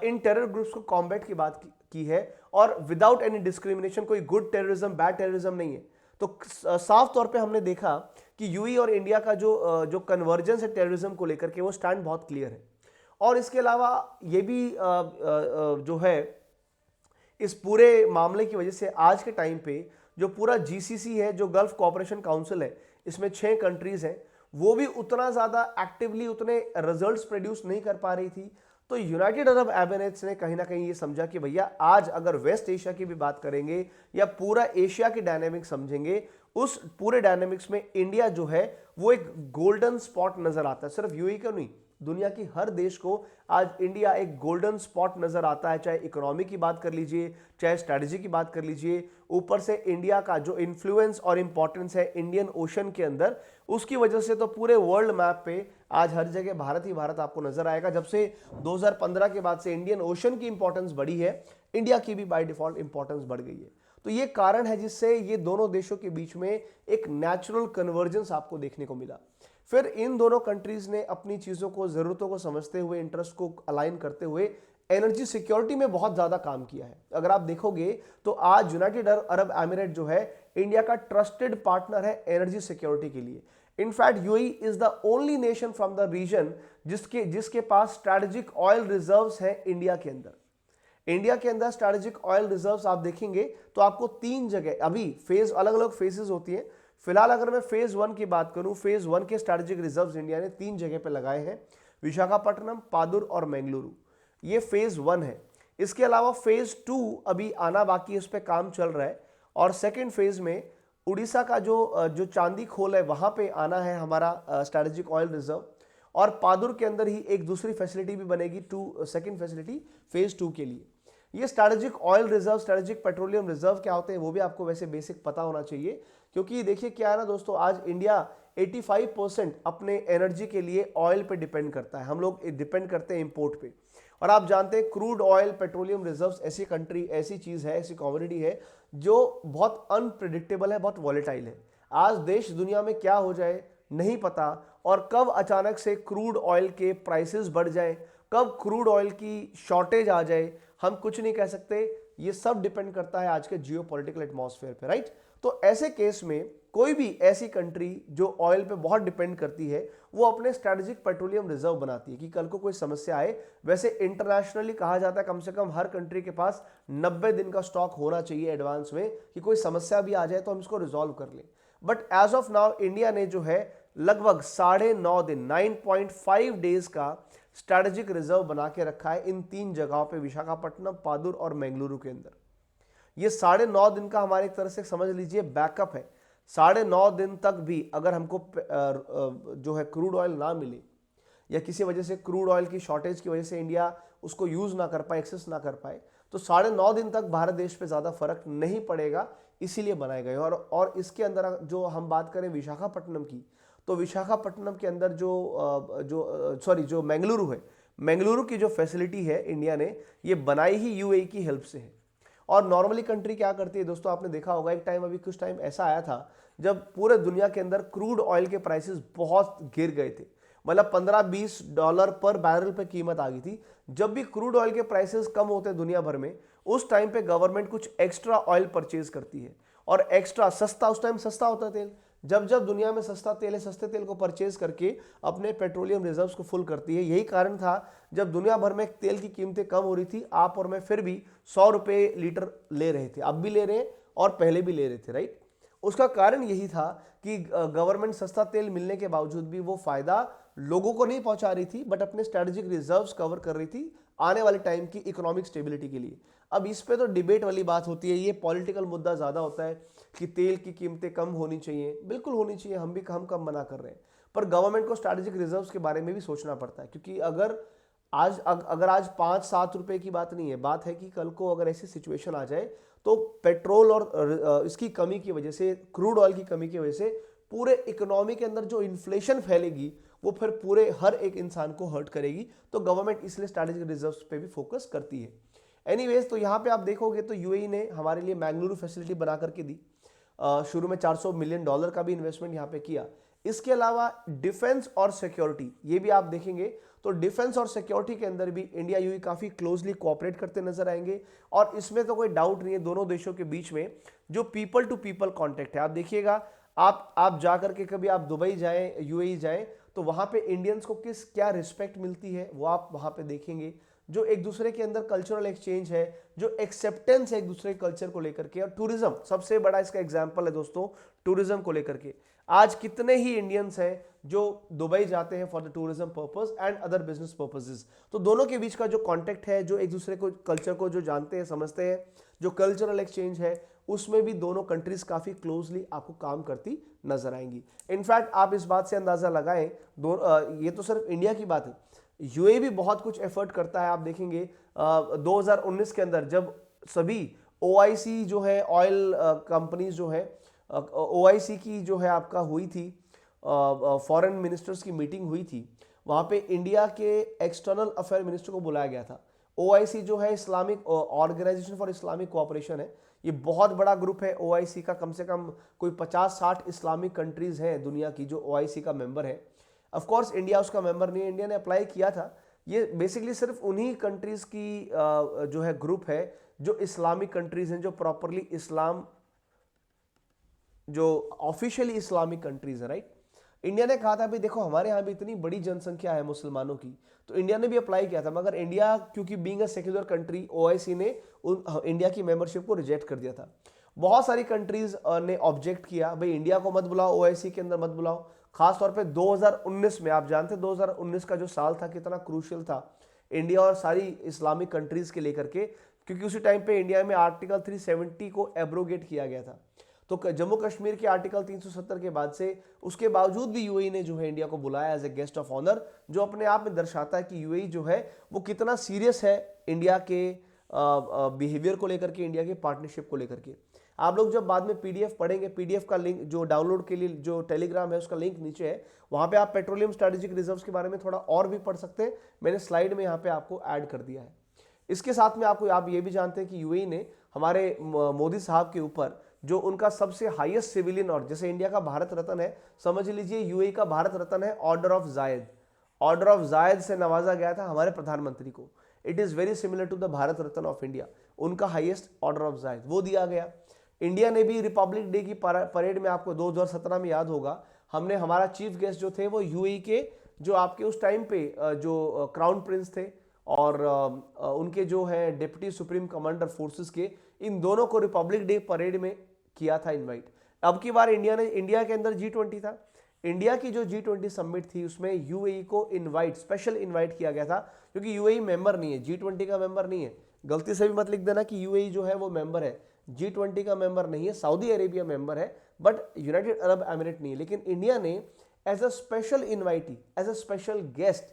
इन टेरर ग्रुप्स को कॉम्बैट की बात की है, और विदाउट एनी डिस्क्रिमिनेशन। कोई गुड टेररिज्म, बैड टेररिज्म नहीं है। तो साफ तौर पे हमने देखा कि यूएई और इंडिया का जो कन्वर्जेंस है टेररिज्म को लेकर के, वो स्टैंड बहुत क्लियर है। और इसके अलावा ये भी जो है इस पूरे मामले की वजह से आज के टाइम पे जो पूरा जीसीसी है, जो गल्फ कोऑपरेशन काउंसिल है, इसमें 6 कंट्रीज हैं, वो भी उतना ज्यादा एक्टिवली उतने रिजल्ट्स प्रोड्यूस नहीं कर पा रही थी। तो यूनाइटेड अरब एमिरेट्स ने कहीं ना कहीं ये समझा कि भैया आज अगर वेस्ट एशिया की भी बात करेंगे या पूरा एशिया की डायनेमिक समझेंगे, उस पूरे डायनेमिक्स में इंडिया जो है वो एक गोल्डन स्पॉट नजर आता है। सिर्फ यूएई का नहीं, दुनिया की हर देश को आज इंडिया एक गोल्डन स्पॉट नजर आता है। चाहे इकोनॉमी की बात कर लीजिए, चाहे स्ट्रैटेजी की बात कर लीजिए, ऊपर से इंडिया का जो इन्फ्लुएंस और इंपॉर्टेंस है इंडियन ओशन के अंदर, उसकी वजह से तो पूरे वर्ल्ड मैप पे आज हर जगह भारत ही भारत आपको नजर आएगा। जब से 2015 के बाद से इंडियन ओशन की इंपॉर्टेंस बढ़ी है, इंडिया की भी बाय डिफॉल्ट इंपॉर्टेंस बढ़ गई है। तो ये कारण है जिससे ये दोनों देशों के बीच में एक नेचुरल कन्वर्जेंस आपको देखने को मिला। फिर इन दोनों कंट्रीज ने अपनी चीजों को, जरूरतों को समझते हुए, इंटरेस्ट को अलाइन करते हुए एनर्जी सिक्योरिटी में बहुत ज्यादा काम किया है। अगर आप देखोगे तो आज यूनाइटेड अरब एमिरेट जो है इंडिया का ट्रस्टेड पार्टनर है एनर्जी सिक्योरिटी के लिए। In fact UAE is the only nation from the region जिसके पास स्ट्रैटेजिक ऑयल रिजर्व्स है इंडिया के अंदर। इंडिया के अंदर स्ट्रैटेजिक ऑयल रिजर्व्स आप देखेंगे तो आपको 3 जगह, अभी फेज अलग अलग फेजेस होती हैं, फिलहाल अगर मैं फेज 1 की बात करूं, फेज 1 के स्ट्रैटेजिक रिजर्व्स इंडिया ने 3 जगह पे लगाए हैं, विशाखापट्टनम, पादुर और मैंगलुरु। ये फेज 1 है। इसके अलावा फेज 2 अभी आना बाकी है, उस पर काम चल रहा है। और सेकेंड फेज में उड़ीसा का जो चांदी खोल है वहां पे आना है हमारा स्ट्रैटेजिक ऑयल रिजर्व, और पादुर के अंदर ही एक दूसरी फैसिलिटी भी बनेगी, सेकेंड फैसिलिटी फेज 2 के लिए। ये strategic oil reserve, strategic petroleum reserve क्या होते हैं वो भी आपको वैसे बेसिक पता होना चाहिए, क्योंकि देखिए क्या है ना दोस्तों, आज इंडिया 85% अपने एनर्जी के लिए ऑयल पे डिपेंड करता है। हम लोग डिपेंड करते हैं इंपोर्ट पे। और आप जानते हैं क्रूड ऑयल, पेट्रोलियम रिजर्व्स ऐसी कंट्री, ऐसी चीज है, ऐसी कमोडिटी है जो बहुत अनप्रिडिक्टेबल है, बहुत वॉलेटाइल है। आज देश दुनिया में क्या हो जाए नहीं पता, और कब अचानक से क्रूड ऑयल के प्राइसेस बढ़ जाए, कब क्रूड ऑयल की शॉर्टेज आ जाए, हम कुछ नहीं कह सकते। ये सब डिपेंड करता है आज के जियोपॉलिटिकल एटमॉस्फेयर पे, राइट। तो ऐसे केस में कोई भी ऐसी कंट्री जो ऑयल पे बहुत डिपेंड करती है, वो अपने स्ट्रैटेजिक पेट्रोलियम रिजर्व बनाती है कि कल को कोई समस्या आए। वैसे इंटरनेशनली कहा जाता है कम से कम हर कंट्री के पास 90 दिन का स्टॉक होना चाहिए एडवांस में, कि कोई समस्या भी आ जाए तो हम इसको रिजॉल्व कर लें। But as of now India ने जो है लगभग 9.5 दिन, 9.5 डेज का स्ट्रैटेजिक रिजर्व बना के रखा है इन 3 जगहों पे, विशाखापट्टनम, पादुर और मैंगलुरु के अंदर। ये 9.5 दिन का हमारे एक तरह से समझ लीजिए बैकअप है। 9.5 दिन तक भी अगर हमको जो है क्रूड ऑयल ना मिले, या किसी वजह से क्रूड ऑयल की शॉर्टेज की वजह से इंडिया उसको यूज ना कर पाए, एक्सेस ना कर पाए, तो 9.5 दिन तक भारत देश पे ज्यादा फर्क नहीं पड़ेगा, इसीलिए बनाए गए। और इसके अंदर जो हम बात करें विशाखापट्टनम की, तो विशाखापट्टनम के अंदर जो मैंगलुरु है, मैंगलुरु की जो फैसिलिटी है इंडिया ने ये बनाई ही यूएई की हेल्प से है। और नॉर्मली कंट्री क्या करती है दोस्तों, आपने देखा होगा एक टाइम, अभी कुछ टाइम ऐसा आया था जब पूरे दुनिया के अंदर क्रूड ऑयल के प्राइसेस बहुत गिर गए थे, मतलब $15-20 पर बैरल पे कीमत आ गई थी। जब भी क्रूड ऑयल के प्राइसेस कम होते हैं दुनिया भर में, उस टाइम पे गवर्नमेंट कुछ एक्स्ट्रा ऑयल परचेज करती है, और एक्स्ट्रा सस्ता, उस टाइम सस्ता होता है तेल, जब जब दुनिया में सस्ता तेल है, सस्ते तेल को परचेज करके अपने पेट्रोलियम रिजर्व्स को फुल करती है। यही कारण था जब दुनिया भर में तेल की कीमतें कम हो रही थी, आप और मैं फिर भी 100 रुपये लीटर ले रहे थे, अब भी ले रहे हैं और पहले भी ले रहे थे, राइट। उसका कारण यही था कि गवर्नमेंट सस्ता तेल मिलने के बावजूद भी वो फायदा लोगों को नहीं पहुंचा रही थी, बट अपने स्ट्रेटेजिक रिजर्व्स कवर कर रही थी आने वाले टाइम की इकोनॉमिक स्टेबिलिटी के लिए। अब इस पे तो डिबेट वाली बात होती है, ये पॉलिटिकल मुद्दा ज्यादा होता है कि तेल की कीमतें कम होनी चाहिए, बिल्कुल होनी चाहिए, हम कम मना कर रहे हैं, पर गवर्नमेंट को स्ट्रैटेजिक रिजर्व्स के बारे में भी सोचना पड़ता है। क्योंकि अगर आज 5-7 रुपए की बात नहीं है, बात है कि कल को अगर ऐसी सिचुएशन आ जाए तो पेट्रोल और इसकी कमी की वजह से, क्रूड ऑयल की कमी की वजह से पूरे इकोनॉमी के अंदर जो इन्फ्लेशन फैलेगी वो फिर पूरे हर एक इंसान को हर्ट करेगी। तो गवर्नमेंट इसलिए स्ट्रैटेजिक रिजर्व्स पे भी फोकस करती है। एनीवेज, तो यहाँ पे आप देखोगे तो यूएई ने हमारे लिए मैंगलुरु फैसिलिटी बना करके दी। शुरू में $400 मिलियन का भी इन्वेस्टमेंट यहाँ पे किया। इसके अलावा डिफेंस और सिक्योरिटी, ये भी आप देखेंगे तो डिफेंस और सिक्योरिटी के अंदर भी इंडिया यूएई काफी क्लोजली कोऑपरेट करते नजर आएंगे। और इसमें तो कोई डाउट नहीं है, दोनों देशों के बीच में जो पीपल टू पीपल कॉन्टेक्ट है, आप देखिएगा, आप जाकर के कभी आप दुबई जाएं, यूएई जाएं, तो वहां पे इंडियंस को क्या रिस्पेक्ट मिलती है वो आप वहां पे देखेंगे। जो एक दूसरे के अंदर कल्चरल एक्सचेंज है, जो एक्सेप्टेंस है एक दूसरे कल्चर को लेकर के, और टूरिज्म सबसे बड़ा इसका एग्जांपल है दोस्तों, टूरिज्म को लेकर के आज कितने ही इंडियंस हैं जो दुबई जाते हैं for the tourism purpose and other business purposes. तो दोनों के बीच का जो कॉन्टेक्ट है, जो एक दूसरे को कल्चर को जो जानते हैं, समझते हैं, जो कल्चरल एक्सचेंज है, उसमें भी दोनों कंट्रीज काफी क्लोजली आपको काम करती नजर आएंगी। इनफैक्ट आप इस बात से अंदाजा लगाएं, ये तो सिर्फ इंडिया की बात है, यूएई भी बहुत कुछ एफर्ट करता है। आप देखेंगे 2019 के अंदर जब सभी ओआईसी जो है, ऑयल कंपनीज जो है, ओआईसी की जो है आपका हुई थी, फॉरेन मिनिस्टर्स की मीटिंग हुई थी, वहां पे इंडिया के एक्सटर्नल अफेयर मिनिस्टर को बुलाया गया था। ओआईसी जो है Islamic organisation for Islamic cooperation है, ये बहुत बड़ा ग्रुप है ओआईसी का। कम से कम कोई 50-60 इस्लामिक कंट्रीज हैं दुनिया की जो ओआईसी का मेंबर है। ऑफ कोर्स इंडिया उसका मेंबर नहीं है, इंडिया ने अप्लाई किया था। ये बेसिकली सिर्फ उन्हीं कंट्रीज की जो है ग्रुप है जो इस्लामिक कंट्रीज हैं, जो प्रॉपरली इस्लाम, जो ऑफिशियली इस्लामिक कंट्रीज है, राइट। इंडिया ने कहा था भाई देखो हमारे यहाँ भी इतनी बड़ी जनसंख्या है मुसलमानों की, तो इंडिया ने भी अप्लाई किया था, मगर इंडिया क्योंकि being a secular country, OIC ने इंडिया की मेंबरशिप को रिजेक्ट कर दिया था। बहुत सारी कंट्रीज ने ऑब्जेक्ट किया, भाई इंडिया को मत बुलाओ, ओआईसी के अंदर मत बुलाओ। खासतौर पे 2019 में, आप जानते हैं 2019 का जो साल था कितना क्रूशियल था इंडिया और सारी इस्लामिक कंट्रीज के लेकर के, क्योंकि उसी टाइम पे इंडिया में आर्टिकल 370 को एब्रोगेट किया गया था। तो जम्मू कश्मीर के आर्टिकल 370 के बाद से, उसके बावजूद भी यूएई ने जो है इंडिया को बुलाया as a guest of honour, जो अपने आप में दर्शाता है कि यूएई जो है वो कितना सीरियस है इंडिया के बिहेवियर को लेकर के, इंडिया के पार्टनरशिप को लेकर के। आप लोग जब बाद में पीडीएफ पढ़ेंगे, पीडीएफ का लिंक जो डाउनलोड के लिए जो टेलीग्राम है उसका लिंक नीचे है, वहां पे आप पेट्रोलियम स्ट्रेटेजिक रिजर्व्स के बारे में थोड़ा और भी पढ़ सकते हैं। मैंने स्लाइड में यहाँ पे आपको ऐड कर दिया है। इसके साथ में आप ये भी जानते हैं कि यूएई ने हमारे मोदी साहब के ऊपर जो उनका सबसे हाईएस्ट सिविलियन, और जैसे इंडिया का भारत रत्न है, समझ लीजिए यूएई का भारत रत्न है order of Zayed. Order of Zayed से नवाजा गया था हमारे प्रधानमंत्री को। It is very similar to the Bharat Ratna of India. उनका हाईएस्ट ऑर्डर ऑफ जायद वो दिया गया। इंडिया ने भी रिपब्लिक डे की परेड में, आपको 2017 में याद होगा, हमने हमारा चीफ गेस्ट जो थे वो यूएई के जो आपके उस टाइम पे जो क्राउन प्रिंस थे और उनके जो है डिप्टी सुप्रीम कमांडर फोर्सेस के, इन दोनों को रिपब्लिक डे परेड में किया था इनवाइट। अब की बार इंडिया के अंदर G20 था। इंडिया की जो G20 समिट थी उसमें यूएई को स्पेशल इनवाइट किया गया था, क्योंकि यूएई मेंबर नहीं है, G20 का मेंबर नहीं है। गलती से भी मत लिख देना कि यूएई जो है वो मेंबर है, G20 का मेंबर नहीं है। सऊदी अरेबिया मेंबर है बट यूनाइटेड अरब एमिरेट नहीं है। लेकिन इंडिया ने as a special invitee, as a special guest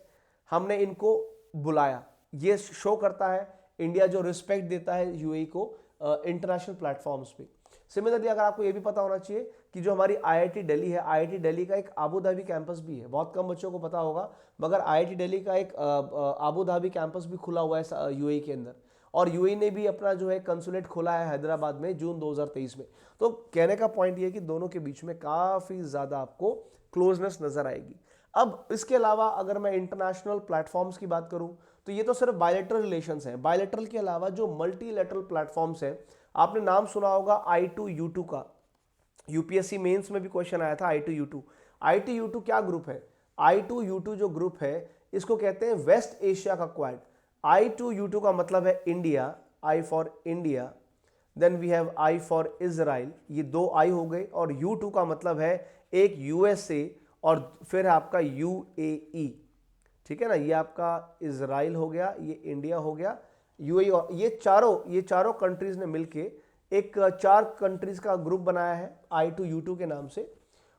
हमने इनको बुलाया। ये शो करता है इंडिया जो रिस्पेक्ट देता है यूएई को इंटरनेशनल प्लेटफॉर्म्स पे। सिमिलरली अगर आपको ये भी पता होना चाहिए कि जो हमारी आईआईटी दिल्ली है, आईआईटी दिल्ली का एक आबू धाबी कैंपस भी है। बहुत कम बच्चों को पता होगा, मगर आईआईटी दिल्ली का एक आबू धाबी कैंपस भी खुला हुआ है यूएई के अंदर। और यूएई ने भी अपना जो है कंसुलेट खोला है हैदराबाद में जून 2023 में। तो कहने का पॉइंट ये है कि दोनों के बीच में काफी ज्यादा आपको क्लोजनेस नजर आएगी। अब इसके अलावा अगर मैं इंटरनेशनल प्लेटफॉर्म्स की बात करूं तो ये तो सिर्फ बायलैटरल रिलेशंस हैं। बायलैटरल के अलावा जो मल्टीलैटरल प्लेटफॉर्म्स हैं, आपने नाम सुना होगा I2U2 का। यूपीएससी मेंस में भी क्वेश्चन आया था I2U2। I2U2 क्या ग्रुप है? I2U2 जो ग्रुप है इसको कहते हैं वेस्ट एशिया का क्वाड। I2U2 का मतलब है India, I for India, then we have I for Israel, ये दो I हो गए, और U2 का मतलब है एक USA और फिर आपका UAE। ठीक है ना, ये आपका इजराइल हो गया, ये इंडिया हो गया, यूएई, और ये चारों कंट्रीज ने मिलके एक 4 कंट्रीज का ग्रुप बनाया है I2U2 के नाम से,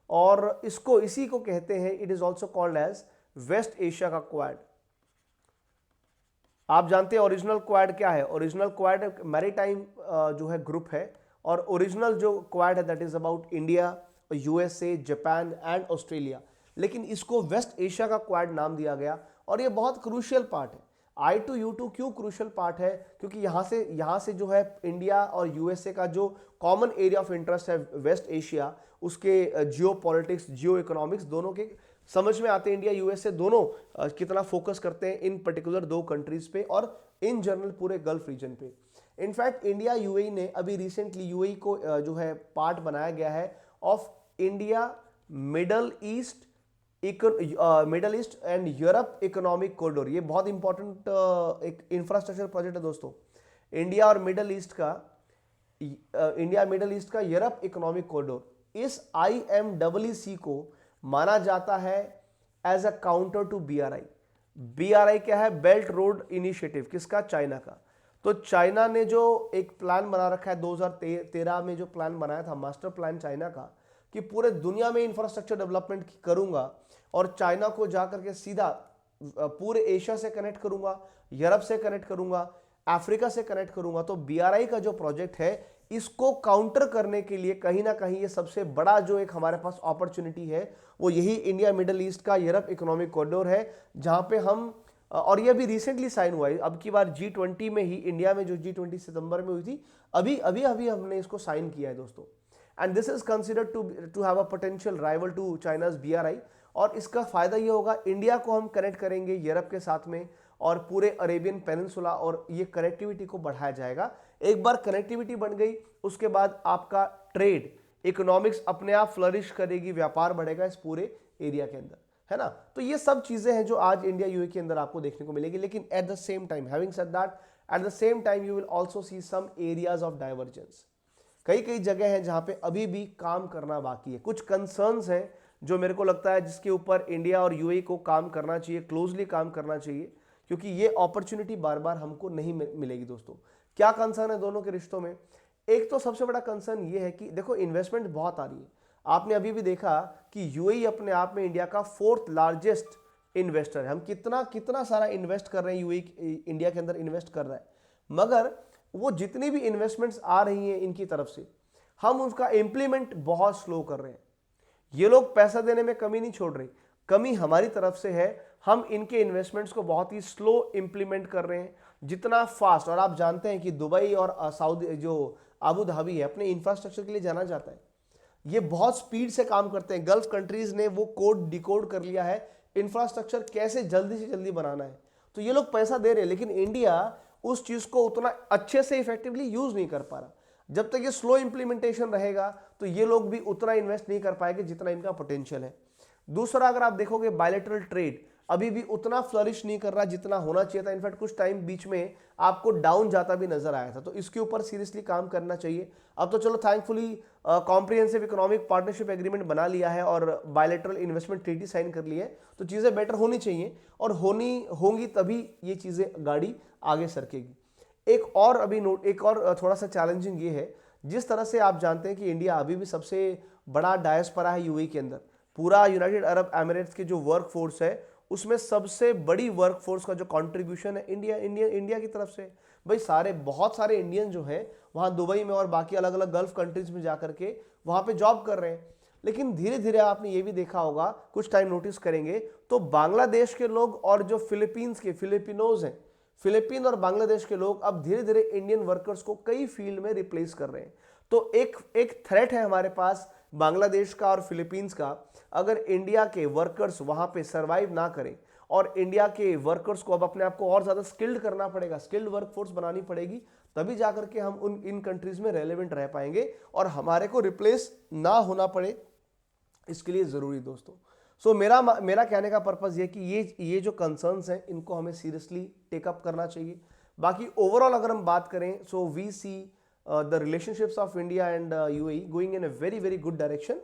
और इसी को कहते हैं, it is also called as West Asia का क्वाड। आप जानते हैं ओरिजिनल क्वाड क्या है? ओरिजिनल क्वाड मैरीटाइम जो है ग्रुप है, और ओरिजिनल जो क्वाड है that is about India, USA, Japan and Australia. लेकिन इसको वेस्ट एशिया का क्वाड नाम दिया गया, और ये बहुत क्रूशियल पार्ट है। I2U2 क्यों क्रूशियल पार्ट है? क्योंकि यहाँ से जो है इंडिया और यूएसए का जो कॉमन एरिया ऑफ इंटरेस्ट है वेस्ट एशिया, उसके जियो पॉलिटिक्स, जियो इकोनॉमिक्स दोनों के समझ में आते हैं। इंडिया यूएसए दोनों कितना फोकस करते हैं इन पर्टिकुलर 2 कंट्रीज पे और इन जनरल पूरे गल्फ रीजन पे। इनफैक्ट इंडिया यूएई ने अभी रिसेंटली यूएई को जो है पार्ट बनाया गया है of India Middle East and Europe economic corridor. ये बहुत इंपॉर्टेंट एक इंफ्रास्ट्रक्चर प्रोजेक्ट है दोस्तों। इंडिया मिडल ईस्ट का यूरोप इकोनॉमिक कॉरिडोर। इस IMEEC को माना जाता है as a counter to BRI। BRI क्या है? Belt road initiative. किसका? चाइना का। तो चाइना ने जो एक प्लान बना रखा है 2013 में, जो प्लान बनाया था मास्टर प्लान चाइना का, कि पूरे दुनिया में इंफ्रास्ट्रक्चर डेवलपमेंट करूंगा और चाइना को जाकर के सीधा पूरे एशिया से कनेक्ट करूंगा, यूरोप से कनेक्ट करूंगा, अफ्रीका से कनेक्ट करूंगा। तो बीआरआई का जो प्रोजेक्ट है, इसको काउंटर करने के लिए कहीं ना कहीं ये सबसे बड़ा जो एक हमारे पास अपॉर्चुनिटी है, वो यही इंडिया मिडिल ईस्ट का यूरोप इकोनॉमिक कॉरिडोर है, जहां पे हम, और ये अभी रिसेंटली साइन हुआ है, अब की बार G20 में ही, इंडिया में जो G20 सितंबर में हुई थी, अभी अभी अभी हमने इसको साइन किया है दोस्तों। And this is considered to have a potential rival to China's BRI. और इसका फायदा ये होगा, इंडिया को हम कनेक्ट करेंगे यूरोप के साथ में, और पूरे अरेबियन पेनिनसुला, और ये कनेक्टिविटी को बढ़ाया जाएगा। एक बार कनेक्टिविटी बन गई, उसके बाद आपका ट्रेड, इकोनॉमिक्स अपने आप फ्लरिश करेगी, व्यापार बढ़ेगा इस पूरे एरिया के अंदर, है ना। तो ये सब चीजें हैं जो आज इंडिया यूए के अंदर आपको देखने को मिलेगी। लेकिन at the same time, having said that, at the same time you will also see some areas of divergence. कई कई जगह हैं जहां पे अभी भी काम करना बाकी है। कुछ कंसर्न्स हैं जो मेरे को लगता है जिसके ऊपर इंडिया और यूएई को काम करना चाहिए, क्लोजली काम करना चाहिए, क्योंकि ये अपॉर्चुनिटी बार बार हमको नहीं मिलेगी दोस्तों। क्या कंसर्न है दोनों के रिश्तों में? एक तो सबसे बड़ा कंसर्न ये है कि देखो, इन्वेस्टमेंट बहुत आ रही है। आपने अभी भी देखा कि यूएई अपने आप में इंडिया का 4th लार्जेस्ट इन्वेस्टर है। हम कितना कितना सारा इन्वेस्ट कर रहे हैं, यूएई इंडिया के अंदर इन्वेस्ट कर रहा है, मगर वो जितनी भी इन्वेस्टमेंट्स आ रही हैं इनकी तरफ से, हम उसका इंप्लीमेंट बहुत स्लो कर रहे हैं। ये लोग पैसा देने में कमी नहीं छोड़ रहे, कमी हमारी तरफ से है। हम इनके इन्वेस्टमेंट्स को बहुत ही स्लो इंप्लीमेंट कर रहे हैं, जितना फास्ट। और आप जानते हैं कि दुबई और सऊदी, जो अबू धाबी है, अपने इंफ्रास्ट्रक्चर के लिए जाना जाता है। ये बहुत स्पीड से काम करते हैं। गल्फ कंट्रीज ने वो कोड डिकोड कर लिया है, इंफ्रास्ट्रक्चर कैसे जल्दी से जल्दी बनाना है। तो ये लोग पैसा दे रहे हैं, लेकिन इंडिया उस चीज को उतना अच्छे से इफेक्टिवली यूज नहीं कर पा रहा। जब तक ये स्लो इंप्लीमेंटेशन रहेगा तो ये लोग भी उतना इन्वेस्ट नहीं कर पाएंगे जितना इनका पोटेंशियल है। दूसरा, अगर आप देखोगे, बायलैटरल ट्रेड अभी भी उतना फ्लरिश नहीं कर रहा जितना होना चाहिए था। इनफैक्ट कुछ टाइम बीच में आपको डाउन जाता भी नजर आया था। तो इसके ऊपर सीरियसली काम करना चाहिए। अब तो चलो thankfully comprehensive economic partnership agreement बना लिया है और बायलैटरल इन्वेस्टमेंट ट्रीटी साइन कर ली है, तो चीजें बेटर होनी चाहिए, और होंगी तभी ये चीजें, गाड़ी आगे सरकेगी। एक और थोड़ा सा चैलेंजिंग ये है, जिस तरह से आप जानते हैं कि इंडिया अभी भी सबसे बड़ा डायस्पोरा है यूएई के अंदर। पूरा यूनाइटेड अरब एमिरेट्स की जो वर्क फोर्स है, उसमें सबसे बड़ी वर्क फोर्स का जो कंट्रीब्यूशन है इंडिया की तरफ से। भाई बहुत सारे इंडियन जो हैं वहां दुबई में और बाकी अलग अलग गल्फ कंट्रीज में जाकर के वहां पे जॉब कर रहे हैं। लेकिन धीरे धीरे आपने ये भी देखा होगा, कुछ टाइम नोटिस करेंगे तो बांग्लादेश के लोग और जो फिलिपिनोज हैं, फिलीपीन और बांग्लादेश के लोग अब धीरे धीरे इंडियन वर्कर्स को कई फील्ड में रिप्लेस कर रहे हैं। तो एक थ्रेट है हमारे पास बांग्लादेश का और फिलीपींस का। अगर इंडिया के वर्कर्स वहां पे सरवाइव ना करें, और इंडिया के वर्कर्स को अब अपने आप को और ज्यादा स्किल्ड करना पड़ेगा, स्किल्ड वर्कफोर्स बनानी पड़ेगी, तभी जाकर के हम इन कंट्रीज में रेलेवेंट रह पाएंगे और हमारे को रिप्लेस ना होना पड़े, इसके लिए जरूरी दोस्तों। सो मेरा कहने का पर्पज ये कि ये जो कंसर्न्स हैं इनको हमें सीरियसली टेकअप करना चाहिए। बाकी ओवरऑल अगर हम बात करें, so we see the relationships of India and UAE going in a very very good direction.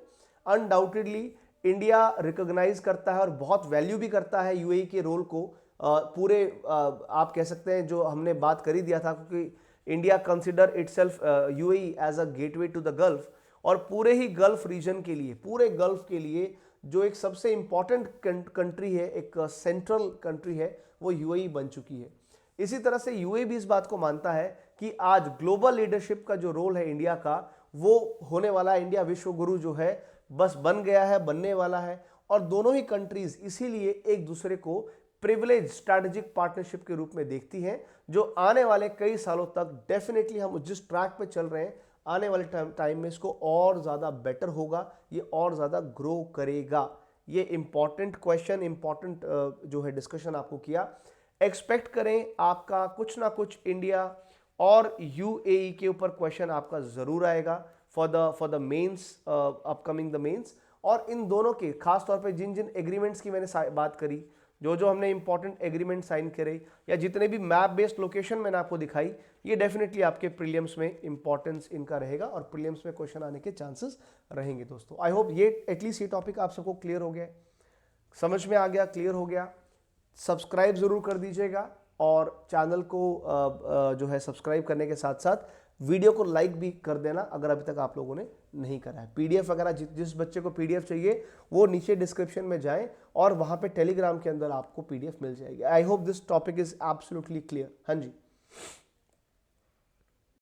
Undoubtedly India recognise करता है और बहुत वैल्यू भी करता है यूएई के रोल को। पूरे आप कह सकते हैं, जो हमने बात कर ही दिया था, क्योंकि India consider itself UAE as a gateway to the Gulf, और पूरे ही गल्फ रीजन के लिए, पूरे गल्फ के लिए जो एक सबसे इंपॉर्टेंट कंट्री है, एक सेंट्रल कंट्री है, वो यूएई बन चुकी है। इसी तरह से यूएई भी इस बात को मानता है कि आज ग्लोबल लीडरशिप का जो रोल है इंडिया का, वो होने वाला है। इंडिया विश्व गुरु जो है बस बन गया है, बनने वाला है। और दोनों ही कंट्रीज इसीलिए एक दूसरे को प्रिविलेज स्ट्रैटेजिक पार्टनरशिप के रूप में देखती हैं, जो आने वाले कई सालों तक डेफिनेटली हम जिस ट्रैक पे चल रहे हैं, आने वाले टाइम में इसको और ज़्यादा बेटर होगा, ये और ज़्यादा ग्रो करेगा। ये इंपॉर्टेंट क्वेश्चन, इंपॉर्टेंट जो है डिस्कशन आपको किया। एक्सपेक्ट करें आपका कुछ ना कुछ इंडिया और यूएई के ऊपर क्वेश्चन आपका ज़रूर आएगा for the mains, upcoming the mains. और इन दोनों के खास तौर पे जिन जिन एग्रीमेंट्स की मैंने बात करी, जो हमने इंपॉर्टेंट एग्रीमेंट साइन करे, या जितने भी मैप बेस्ड लोकेशन मैंने आपको दिखाई, ये डेफिनेटली आपके प्रीलिम्स में इंपॉर्टेंस इनका रहेगा और प्रीलिम्स में क्वेश्चन आने के चांसेस रहेंगे दोस्तों। आई होप ये एटलीस्ट ये टॉपिक आप सबको क्लियर हो गया, समझ में आ गया, क्लियर हो गया। सब्सक्राइब जरूर कर दीजिएगा, और चैनल को जो है सब्सक्राइब करने के साथ साथ वीडियो को लाइक भी कर देना अगर अभी तक आप लोगों ने नहीं करा है। पीडीएफ वगैरह जिस बच्चे को पीडीएफ चाहिए वो नीचे डिस्क्रिप्शन में जाएं और वहां पे टेलीग्राम के अंदर आपको पीडीएफ मिल जाएगी। I hope this topic is absolutely clear. हाँ जी।